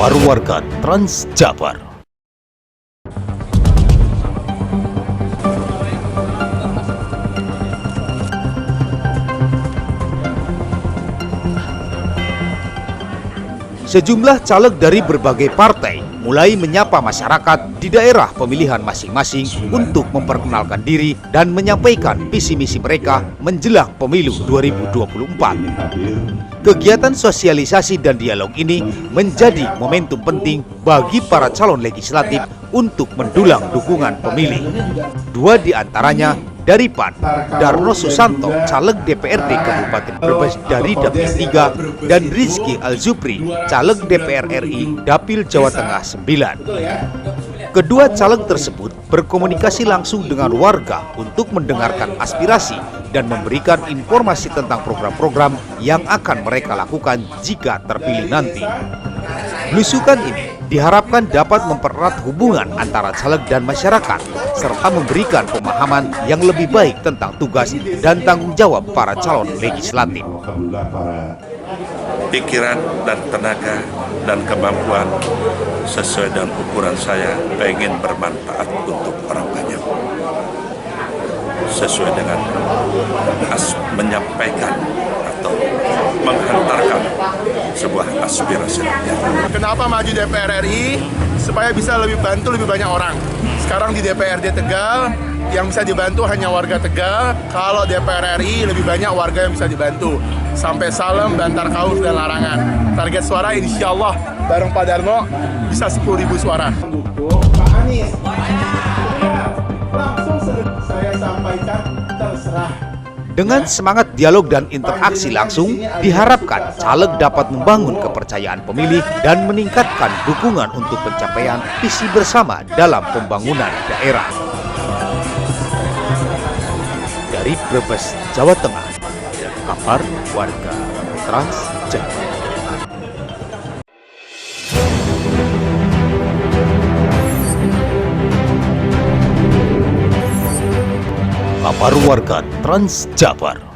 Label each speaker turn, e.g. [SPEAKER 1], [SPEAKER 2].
[SPEAKER 1] Kabar Warga Trans Jabar. Sejumlah caleg dari berbagai partai mulai menyapa masyarakat di daerah pemilihan masing-masing untuk memperkenalkan diri dan menyampaikan visi misi mereka menjelang pemilu 2024. Kegiatan sosialisasi dan dialog ini menjadi momentum penting bagi para calon legislatif untuk mendulang dukungan pemilih. Dua di antaranya dari PAN, Darno Susanto, caleg DPRD Kabupaten Brebes dari Dapil 3, dan Rizky Alzupri, caleg DPR RI Dapil Jawa Tengah 9. Kedua caleg tersebut berkomunikasi langsung dengan warga untuk mendengarkan aspirasi dan memberikan informasi tentang program-program yang akan mereka lakukan jika terpilih nanti. Belusukan ini diharapkan dapat mempererat hubungan antara caleg dan masyarakat, serta memberikan pemahaman yang lebih baik tentang tugas dan tanggung jawab para calon legislatif.
[SPEAKER 2] Pikiran dan tenaga dan kemampuan sesuai dengan ukuran saya pengen bermanfaat untuk orang banyak. Sesuai dengan menyampaikan atau menghantarkan sebuah aspirasi rakyat.
[SPEAKER 3] Kenapa maju DPR RI? Supaya bisa lebih bantu lebih banyak orang. Sekarang di DPRD Tegal, yang bisa dibantu hanya warga Tegal. Kalau DPR RI lebih banyak warga yang bisa dibantu. Sampai Salem, Bantar Kaus, dan Larangan. Target suara insya Allah bareng Pak Darno bisa 10.000 suara. Pak Anies, langsung saya sampaikan terserah.
[SPEAKER 1] Dengan semangat dialog dan interaksi langsung, diharapkan caleg dapat membangun kepercayaan pemilih dan meningkatkan dukungan untuk pencapaian visi bersama dalam pembangunan daerah. Dari Brebes, Jawa Tengah, Kabar Warga Trans Jabar. Kabar Warga Trans Jabar.